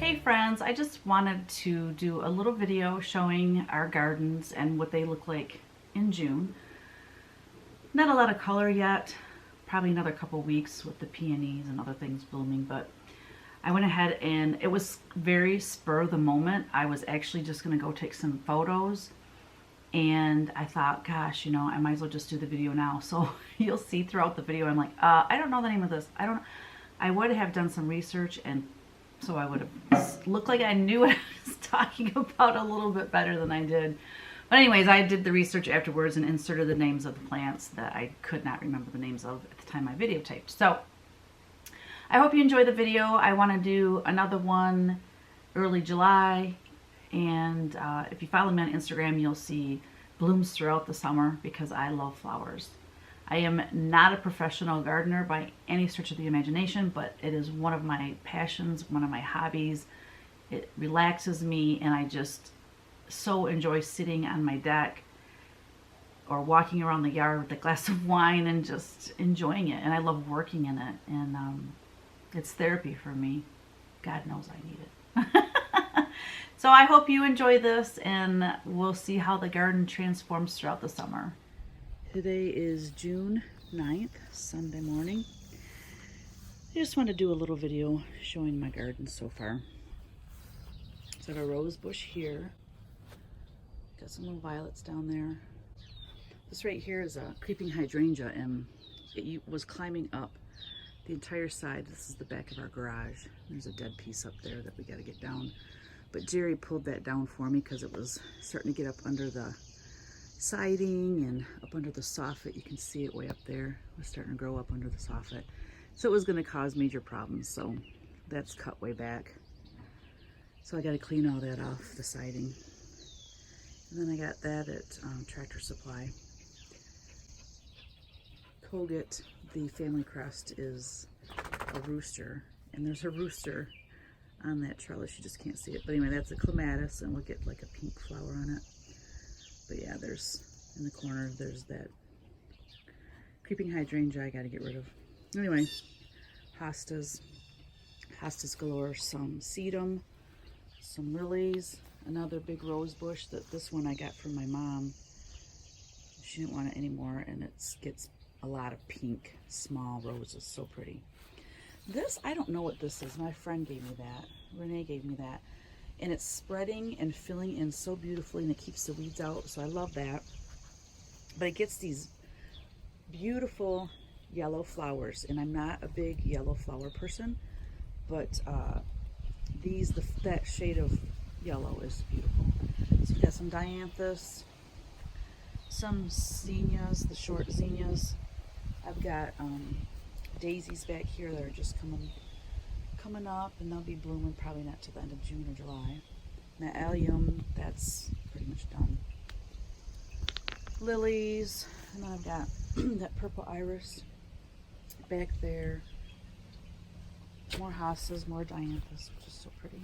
Hey friends, I just wanted to do a little video showing our gardens and what they look like in June. Not a lot of color yet, probably another couple weeks with the peonies and other things blooming, but I went ahead and it was very spur of the moment. I was actually just going to go take some photos and I thought, gosh, I might as well just do the video now. So you'll see throughout the video, I'm like, I don't know the name of this. I would have done some research, and so I would have looked like I knew what I was talking about a little bit better than I did. But anyways, I did the research afterwards and inserted the names of the plants that I could not remember the names of at the time I videotaped. So I hope you enjoy the video. I want to do another one early July. And if you follow me on Instagram, you'll see blooms throughout the summer because I love flowers. I am not a professional gardener by any stretch of the imagination, but it is one of my passions, one of my hobbies. It relaxes me, and I just so enjoy sitting on my deck or walking around the yard with a glass of wine and just enjoying it. And I love working in it, and it's therapy for me. God knows I need it. So I hope you enjoy this, and we'll see how the garden transforms throughout the summer. Today is June 9th, Sunday morning. I just want to do a little video showing my garden so far. So I have a rose bush here. Got some little violets down there. This right here is a creeping hydrangea, and it was climbing up the entire side. This is the back of our garage. There's a dead piece up there that we got to get down. But Jerry pulled that down for me because it was starting to get up under the siding and up under the soffit. You can see it way up there. It was starting to grow up under the soffit. So it was going to cause major problems. So that's cut way back. So I got to clean all that off the siding. And then I got that at Tractor Supply. Kogut, the family crest, is a rooster. And there's a rooster on that trellis. You just can't see it. But anyway, that's a clematis, and we'll get like a pink flower on it. But yeah, there's, in the corner, there's that creeping hydrangea I got to get rid of. Anyway, hostas galore, some sedum, some lilies, another big rose bush. This one I got from my mom. She didn't want it anymore, and it gets a lot of pink, small roses. So pretty. This, I don't know what this is. My friend gave me that. Renee gave me that. And it's spreading and filling in so beautifully, and it keeps the weeds out, so I love that. But it gets these beautiful yellow flowers, and I'm not a big yellow flower person, but that shade of yellow is beautiful. So we've got some dianthus, some zinnias, the short zinnias. I've got daisies back here that are just coming up, and they'll be blooming probably not till the end of June or July. And the allium, that's pretty much done. Lilies, and then I've got that purple iris back there. More hostas, more dianthus, which is so pretty.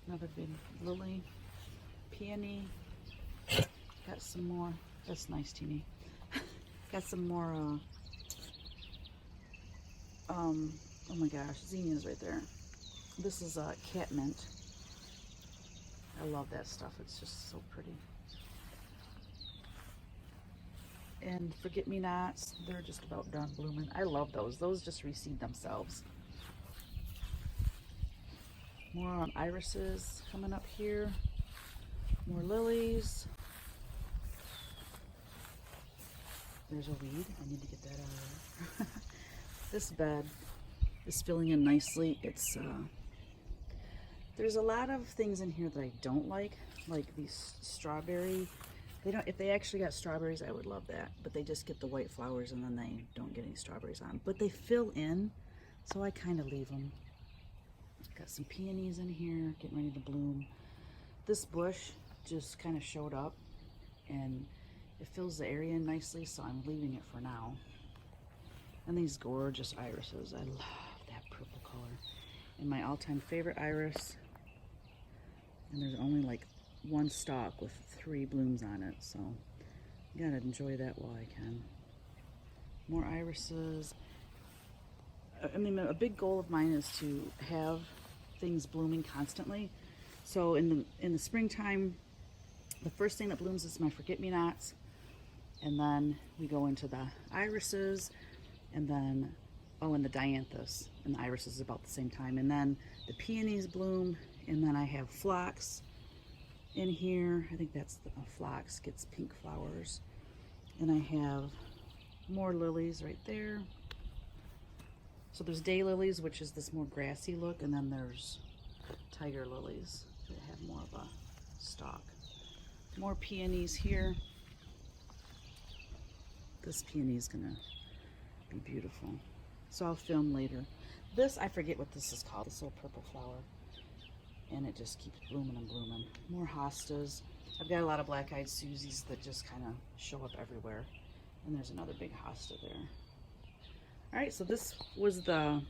Another big lily, peony. Got some more. That's nice, teeny. Got some more. Oh my gosh, zinnias right there. This is catmint. I love that stuff. It's just so pretty. And forget-me-nots, they're just about done blooming. I love those. Those just reseed themselves. More irises coming up here. More lilies. There's a weed. I need to get that out of there. This bed is filling in nicely. It's there's a lot of things in here that I don't like these strawberry. If they actually got strawberries, I would love that, but they just get the white flowers and then they don't get any strawberries on. But they fill in, so I kind of leave them. Got some peonies in here getting ready to bloom. This bush just kind of showed up, and it fills the area in nicely, so I'm leaving it for now. And these gorgeous irises. I love that purple color. And my all-time favorite iris. And there's only like one stalk with 3 blooms on it, so you gotta enjoy that while I can. More irises. I mean, a big goal of mine is to have things blooming constantly. So in the springtime, the first thing that blooms is my forget-me-nots, and then we go into the irises, and then and the dianthus and the irises about the same time, and then the peonies bloom, and then I have phlox in here. I think that's the phlox gets pink flowers, and I have more lilies right there. So there's daylilies, which is this more grassy look, and then there's tiger lilies that have more of a stalk. More peonies here. This peony is gonna be beautiful. So I'll film later. This, I forget what this is called, this little purple flower. And it just keeps blooming and blooming. More hostas. I've got a lot of black-eyed Susies that just kind of show up everywhere. And there's another big hosta there. All right, so this was when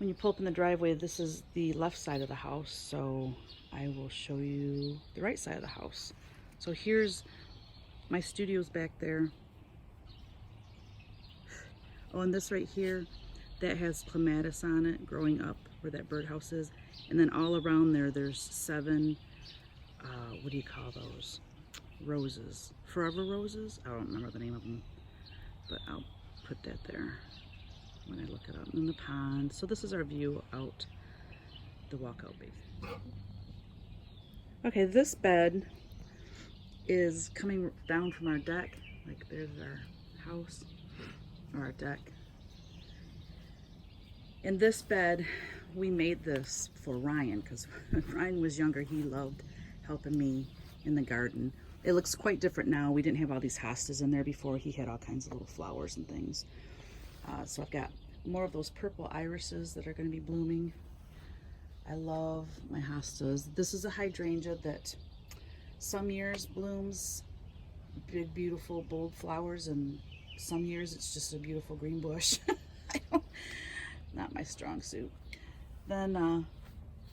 you pull up in the driveway, this is the left side of the house. So I will show you the right side of the house. So here's my studio's back there. Oh, and this right here, that has clematis on it growing up where that birdhouse is. And then all around there, there's 7, what do you call those? Roses. Forever roses? I don't remember the name of them, but I'll put that there when I look it up. In the pond. So this is our view out the walkout basin. Okay, this bed is coming down from our deck. Like there's our house, or our deck. And this bed, we made this for Ryan, because when Ryan was younger, he loved helping me in the garden. It looks quite different now. We didn't have all these hostas in there before. He had all kinds of little flowers and things. So I've got more of those purple irises that are going to be blooming. I love my hostas. This is a hydrangea that some years blooms big, beautiful, bold flowers, and some years it's just a beautiful green bush. Not my strong suit. Then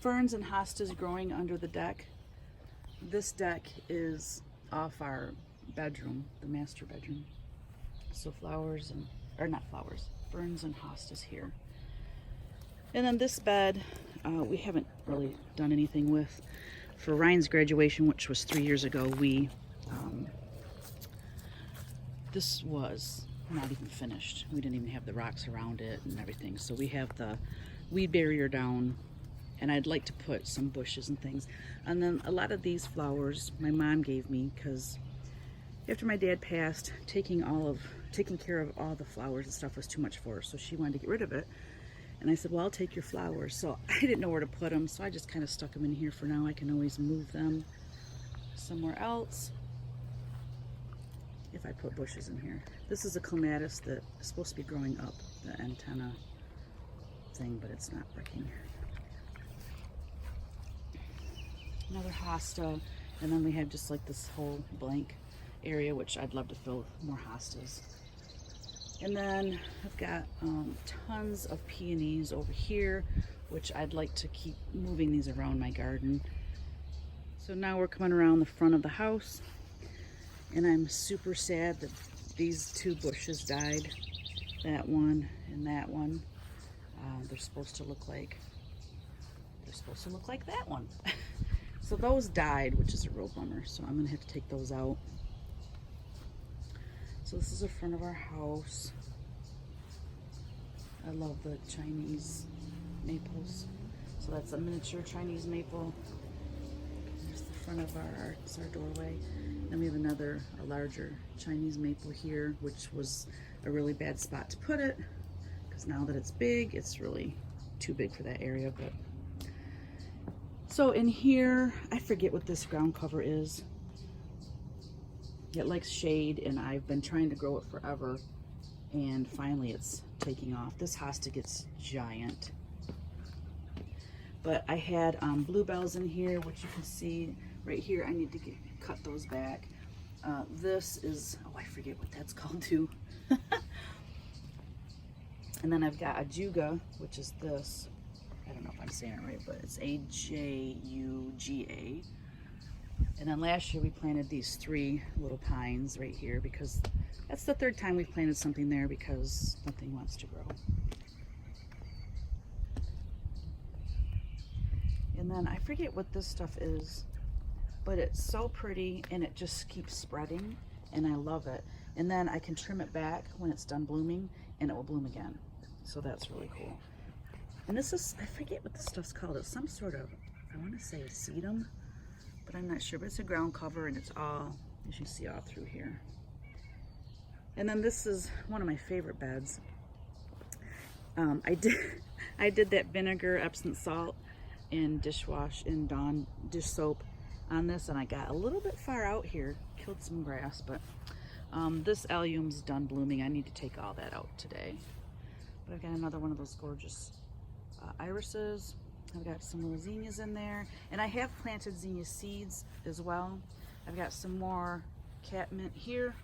ferns and hostas growing under the deck. This deck is off our bedroom, the master bedroom. So flowers and, or not flowers, ferns and hostas here. And then this bed, we haven't really done anything with. For Ryan's graduation, which was 3 years ago, this was not even finished. We didn't even have the rocks around it and everything. So we have the weed barrier down, and I'd like to put some bushes and things. And then a lot of these flowers my mom gave me, because after my dad passed, taking care of all the flowers and stuff was too much for her. So she wanted to get rid of it. And I said, well, I'll take your flowers. So I didn't know where to put them, so I just kind of stuck them in here for now. I can always move them somewhere else if I put bushes in here. This is a clematis that is supposed to be growing up the antenna thing, but it's not working. Another hosta, and then we have just like this whole blank area, which I'd love to fill with more hostas. And then I've got tons of peonies over here, which I'd like to keep moving these around my garden. So now we're coming around the front of the house, and I'm super sad that these 2 bushes died. That one and that one. They're supposed to look like that one. So those died, which is a real bummer. So I'm gonna have to take those out. So this is the front of our house. I love the Chinese maples. So that's a miniature Chinese maple. There's the front of our doorway. Then we have a larger Chinese maple here, which was a really bad spot to put it, because now that it's big, it's really too big for that area. But so in here, I forget what this ground cover is. It likes shade, and I've been trying to grow it forever, and finally it's taking off. This hosta gets giant. But I had bluebells in here, which you can see right here. I need to cut those back. This is, oh, I forget what that's called too. And then I've got a juga, which is this. I don't know if I'm saying it right, but it's A-J-U-G-A. And then last year we planted these 3 little pines right here, because that's the 3rd time we've planted something there because nothing wants to grow. And then I forget what this stuff is, but it's so pretty and it just keeps spreading and I love it. And then I can trim it back when it's done blooming and it will bloom again. So that's really cool. And this is, I forget what this stuff's called. It's some sort of, I want to say sedum, but I'm not sure. But it's a ground cover and it's all, as you see, all through here. And then this is one of my favorite beds. I did that vinegar, Epsom salt, and Dawn dish soap on this, and I got a little bit far out here, killed some grass, but this allium's done blooming. I need to take all that out today. But I've got another one of those gorgeous irises. I've got some little zinnias in there, and I have planted zinnia seeds as well. I've got some more catmint here.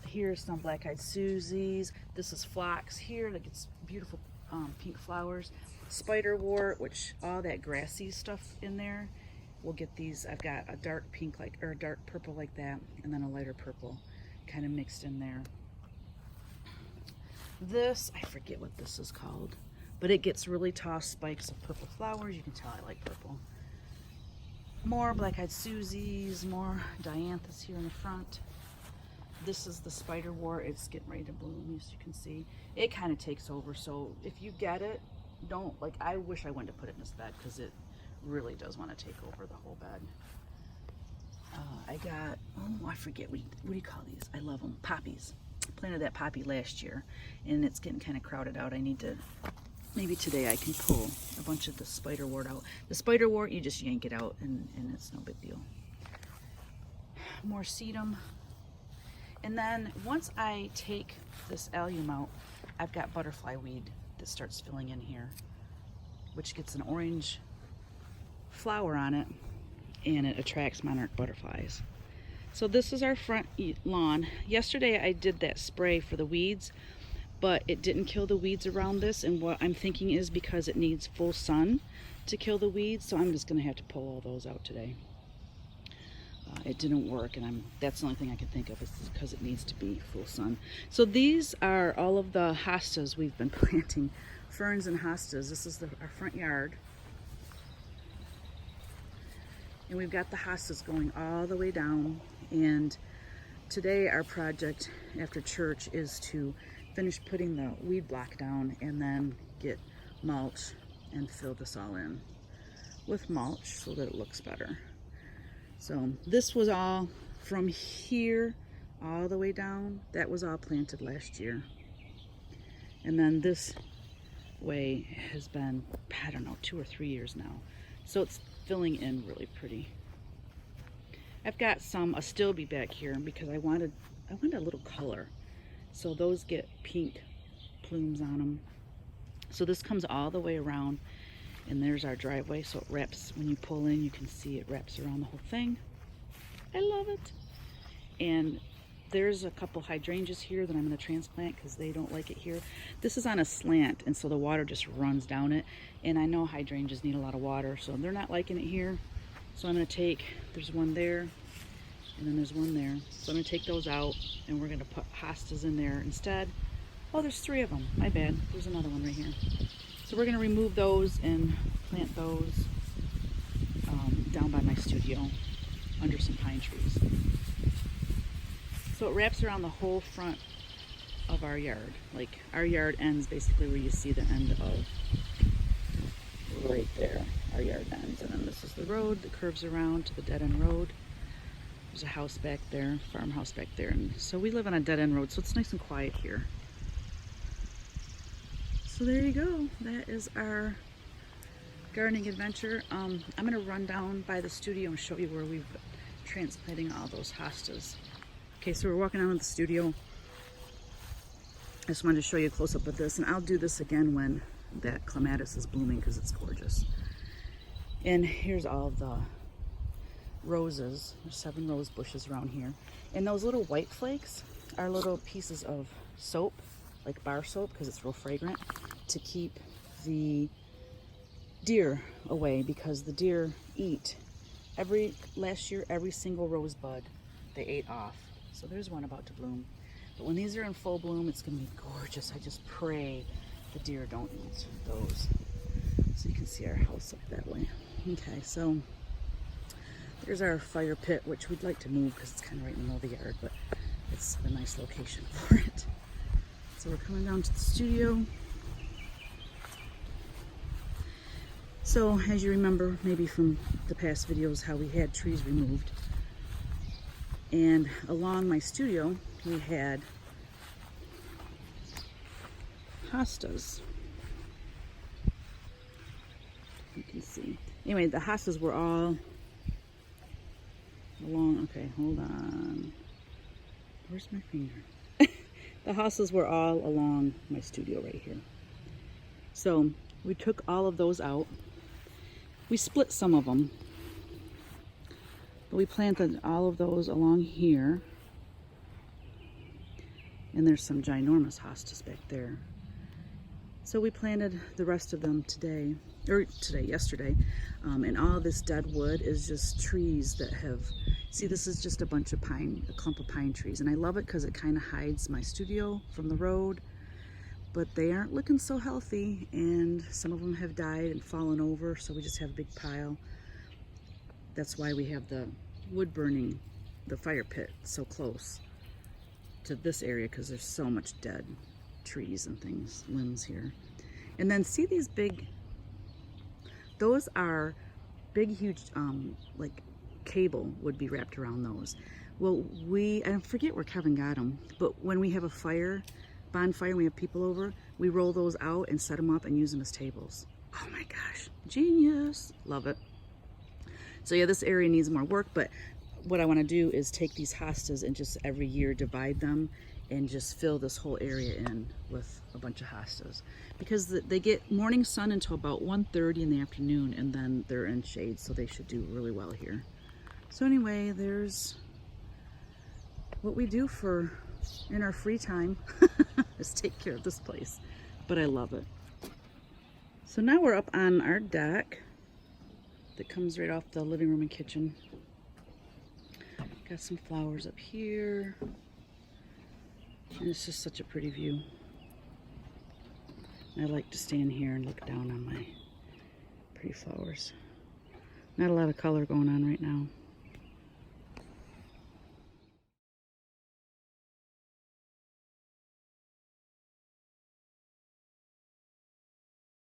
Here's some black-eyed Susies. This is phlox here that gets beautiful pink flowers. Spiderwort, which all that grassy stuff in there. We'll get these. I've got a dark pink or a dark purple like that, and then a lighter purple kind of mixed in there. This, I forget what this is called, but it gets really tall spikes of purple flowers. You can tell I like purple. More black-eyed Susies, more dianthus here in the front. This is the spiderwort. It's getting ready to bloom, as you can see. It kind of takes over, so if you get it, don't, like, I wish I wouldn't have put it in this bed because it really does want to take over the whole bed. I got, oh, I forget, what do you call these? I love them, poppies. Planted that poppy last year, and it's getting kind of crowded out. I need to, maybe today I can pull a bunch of the spiderwort out. The spiderwort, you just yank it out, and it's no big deal. More sedum. And then once I take this allium out, I've got butterfly weed that starts filling in here, which gets an orange flower on it, and it attracts monarch butterflies. So this is our front lawn. Yesterday I did that spray for the weeds, but it didn't kill the weeds around this, and what I'm thinking is because it needs full sun to kill the weeds, so I'm just gonna have to pull all those out today. It didn't work, and that's the only thing I can think of is because it needs to be full sun. So these are all of the hostas we've been planting, ferns and hostas. This is our front yard. And we've got the hostas going all the way down. And today our project after church is to finish putting the weed block down and then get mulch and fill this all in with mulch so that it looks better. So this was all from here all the way down. That was all planted last year. And then this way has been, I don't know, 2 or 3 years now. So it's filling in really pretty. I've got some astilbe back here because I wanted a little color. So those get pink plumes on them. So this comes all the way around. And there's our driveway, so it wraps, when you pull in, you can see it wraps around the whole thing. I love it. And there's a couple hydrangeas here that I'm going to transplant because they don't like it here. This is on a slant, and so the water just runs down it. And I know hydrangeas need a lot of water, so they're not liking it here. So I'm going to take, there's one there, and then there's one there. So I'm going to take those out, and we're going to put hostas in there instead. Oh, there's 3 of them. My bad. There's another one right here. So we're going to remove those and plant those down by my studio under some pine trees. So it wraps around the whole front of our yard. Like our yard ends basically where you see the end of right there. Our yard ends, and then this is the road that curves around to the dead end road. There's a house back there, farmhouse back there, and so we live on a dead end road, so it's nice and quiet here. So there you go. That is our gardening adventure. I'm going to run down by the studio and show you where we've been transplanting all those hostas. Okay, so we're walking out of the studio. I just wanted to show you a close-up of this, and I'll do this again when that clematis is blooming because it's gorgeous. And here's all of the roses. There's 7 rose bushes around here. And those little white flakes are little pieces of soap, like bar soap, because it's real fragrant, to keep the deer away, because the deer eat last year every single rosebud they ate off. So there's one about to bloom, but when these are in full bloom, it's going to be gorgeous. I just pray the deer don't eat those. So you can see our house up that way. Okay, so there's our fire pit, which we'd like to move because it's kind of right in the middle of the yard, but it's a nice location for it. So we're coming down to the studio. So as you remember maybe from the past videos how we had trees removed, and along my studio we had hostas. You can see. Anyway, the hostas were all along. Okay, hold on. Where's my finger? The hostas were all along my studio right here. So we took all of those out. We split some of them, but we planted all of those along here. And there's some ginormous hostas back there. So we planted the rest of them yesterday. And all this dead wood is just trees that have, see, this is just a clump of pine trees. And I love it because it kind of hides my studio from the road, but they aren't looking so healthy, and some of them have died and fallen over, so we just have a big pile. That's why we have the wood burning, the fire pit, so close to this area, because there's so much dead trees and things, limbs here. And then see these big, those are big, huge, like cable would be wrapped around those. Well, I forget where Kevin got them, but when we have a bonfire, we have people over, we roll those out and set them up and use them as tables. Oh my gosh, genius, love it. So yeah, this area needs more work, but what I want to do is take these hostas and just every year divide them and just fill this whole area in with a bunch of hostas, because they get morning sun until about 1:30 in the afternoon, and then they're in shade, so they should do really well here. So anyway, there's what we do in our free time is take care of this place, but I love it. So now we're up on our deck that comes right off the living room and kitchen. Got some flowers up here, and it's just such a pretty view. I like to stand here and look down on my pretty flowers. Not a lot of color going on right now.